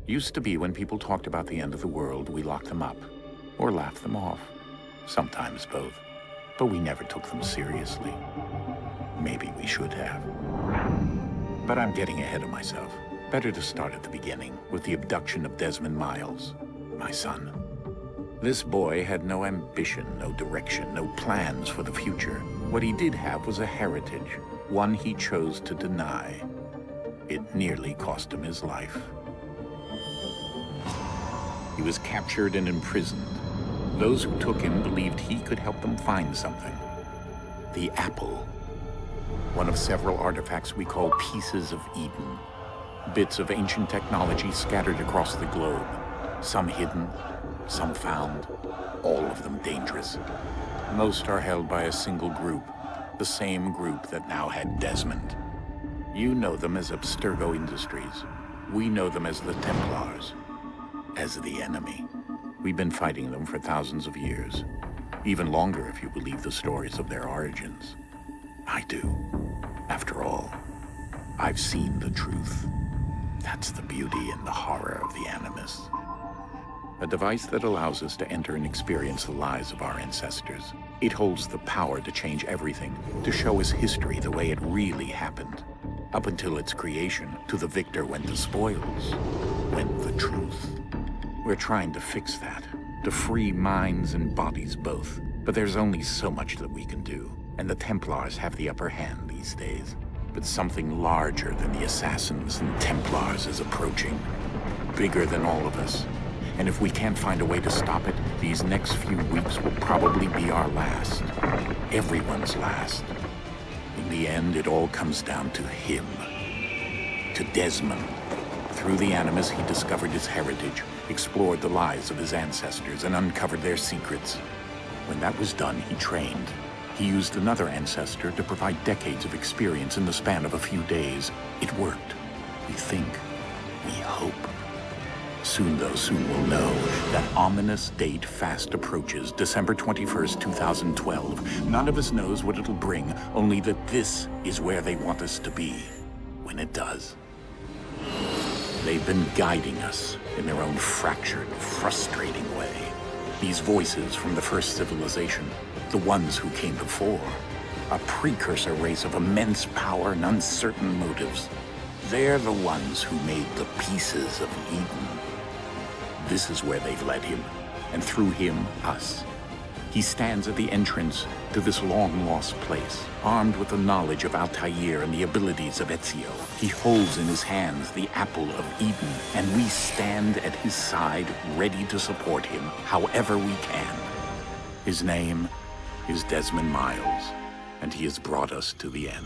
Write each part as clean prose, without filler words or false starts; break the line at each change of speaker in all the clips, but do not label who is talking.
Used to be when people talked about the end of the world, we locked them up. Or laughed them off. Sometimes both. But we never took them seriously. Maybe we should have. But I'm getting ahead of myself. Better to start at the beginning, with the abduction of Desmond Miles, my son. This boy had no ambition, no direction, no plans for the future. What he did have was a heritage, one he chose to deny. It nearly cost him his life. He was captured and imprisoned. Those who took him believed he could help them find something. The apple. One of several artifacts we call pieces of Eden. Bits of ancient technology scattered across the globe. Some hidden, some found, all of them dangerous. Most are held by a single group, the same group that now had Desmond. You know them as Abstergo Industries. We know them as the Templars, as the enemy. We've been fighting them for thousands of years, even longer if you believe the stories of their origins. I do. After all, I've seen the truth. That's the beauty and the horror of the Animus. A device that allows us to enter and experience the lives of our ancestors. It holds the power to change everything, to show us history the way it really happened. Up until its creation, to the victor went the spoils, went the truth. We're trying to fix that, to free minds and bodies both. But there's only so much that we can do, and the Templars have the upper hand these days. But something larger than the Assassins and Templars is approaching, bigger than all of us. And if we can't find a way to stop it, these next few weeks will probably be our last. Everyone's last. In the end, it all comes down to him. To Desmond. Through the Animus, he discovered his heritage, explored the lives of his ancestors, and uncovered their secrets. When that was done, he trained. He used another ancestor to provide decades of experience in the span of a few days. It worked. We think. We hope. Soon, though, soon we'll know. That ominous date fast approaches, December 21st, 2012. None of us knows what it'll bring, only that this is where they want us to be, when it does. They've been guiding us in their own fractured, frustrating way. These voices from the first civilization, the ones who came before, a precursor race of immense power and uncertain motives. They're the ones who made the pieces of Eden. This is where they've led him, and through him, us. He stands at the entrance to this long-lost place, armed with the knowledge of Altair and the abilities of Ezio. He holds in his hands the apple of Eden, and we stand at his side, ready to support him however we can. His name is Desmond Miles, and he has brought us to the end.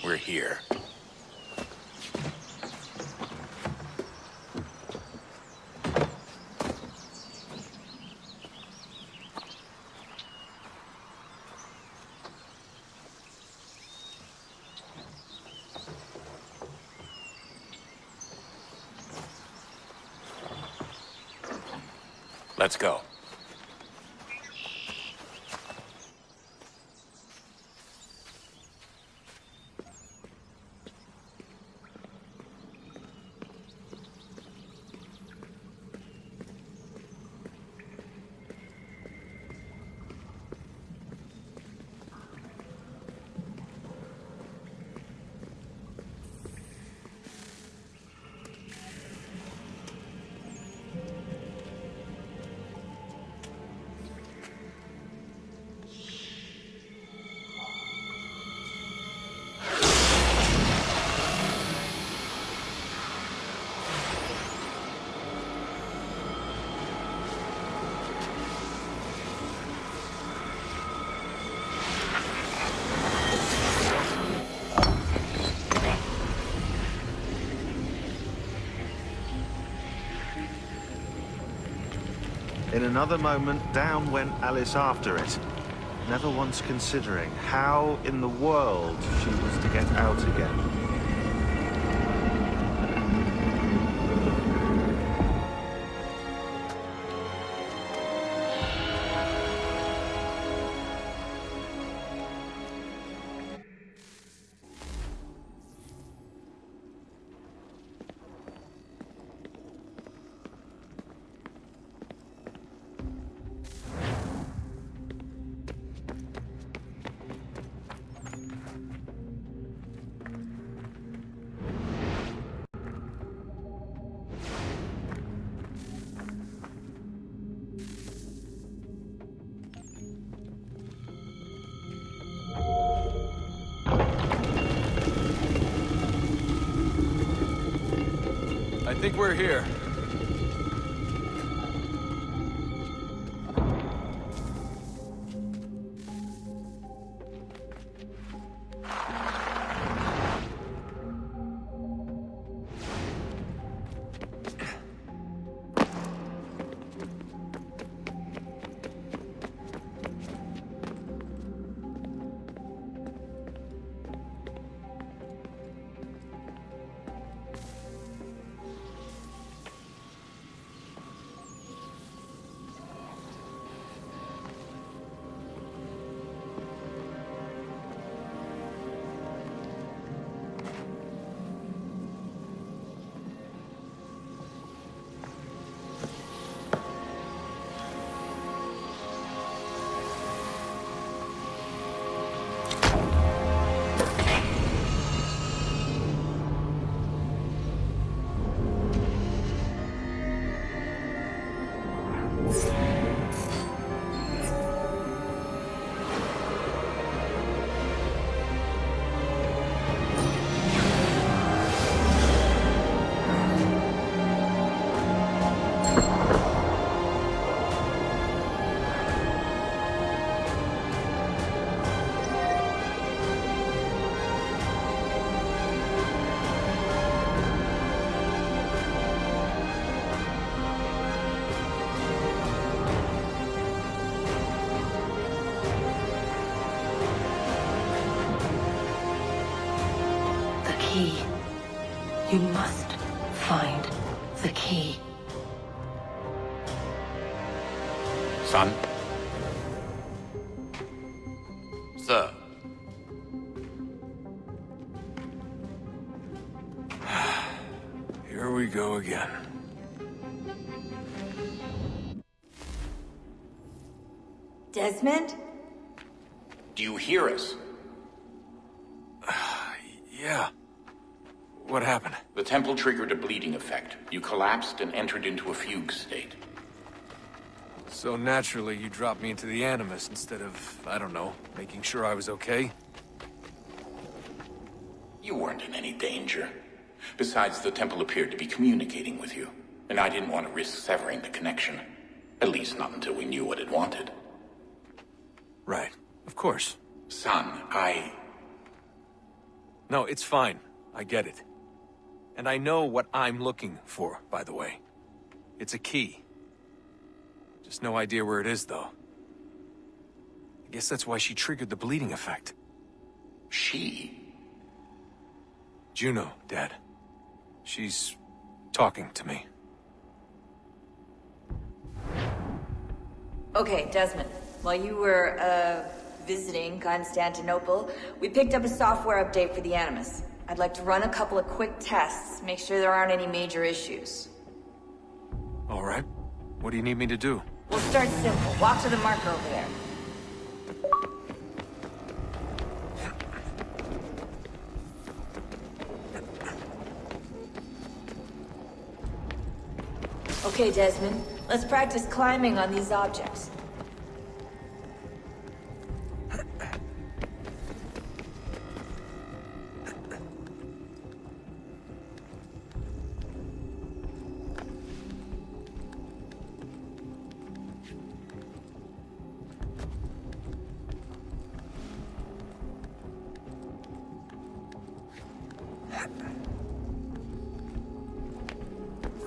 We're here. Let's go.
In another moment, down went Alice after it, never once considering how in the world she was to get out again.
I think we're here.
Key. You must find the key.
Son?
Sir. Here we go again.
Desmond?
Do you hear us?
Yeah. What happened?
The temple triggered a bleeding effect. You collapsed and entered into a fugue state.
So naturally, you dropped me into the Animus instead of, I don't know, making sure I was okay?
You weren't in any danger. Besides, the temple appeared to be communicating with you, and I didn't want to risk severing the connection. At least not until we knew what it wanted.
Right. Of course.
Son,
No, it's fine. I get it. And I know what I'm looking for, by the way. It's a key. Just no idea where it is, though. I guess that's why she triggered the bleeding effect.
She?
Juno, Dad. She's talking to me.
Okay, Desmond. While you were, visiting Constantinople, we picked up a software update for the Animus. I'd like to run a couple of quick tests, make sure there aren't any major issues.
All right. What do you need me to do?
We'll start simple. Walk to the marker over there. Okay, Desmond. Let's practice climbing on these objects.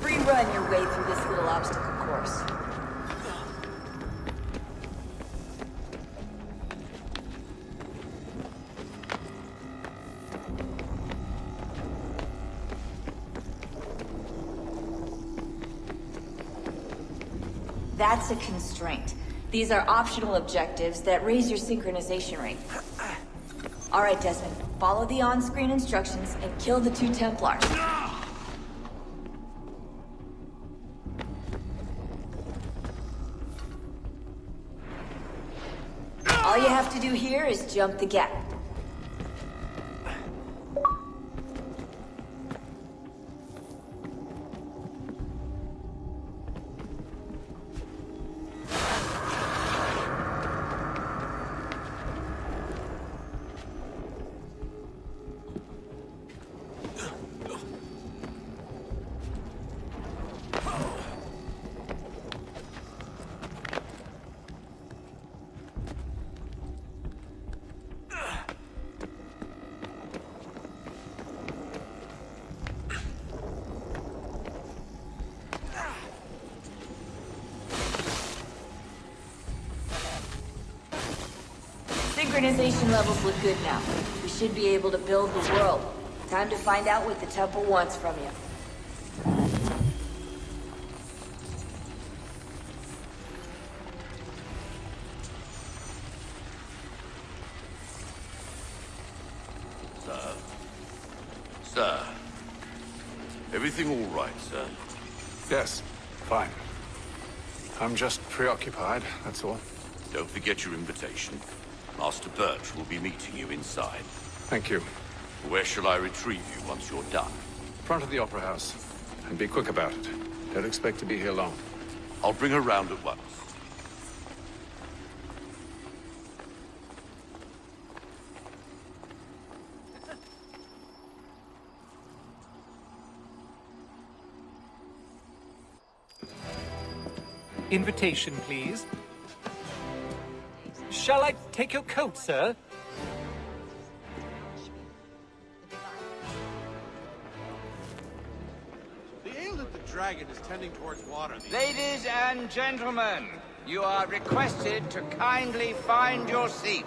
Free run your way through this little obstacle course. That's a constraint. These are optional objectives that raise your synchronization rate. Alright, Desmond. Follow the on-screen instructions and kill the 2 Templars. All you have to do here is jump the gap. Synchronization levels look good now. We should be able to build the world. Time to find out what the temple wants from you.
Sir. Everything all right, sir?
Yes, fine. I'm just preoccupied, that's all.
Don't forget your invitation. Master Birch will be meeting you inside.
Thank you.
Where shall I retrieve you once you're done?
Front of the Opera House. And be quick about it. Don't expect to be here long.
I'll bring her round at once.
Invitation, please. Shall I take your coat, sir?
The ale that the dragon is tending towards water.
Ladies and gentlemen, you are requested to kindly find your seats.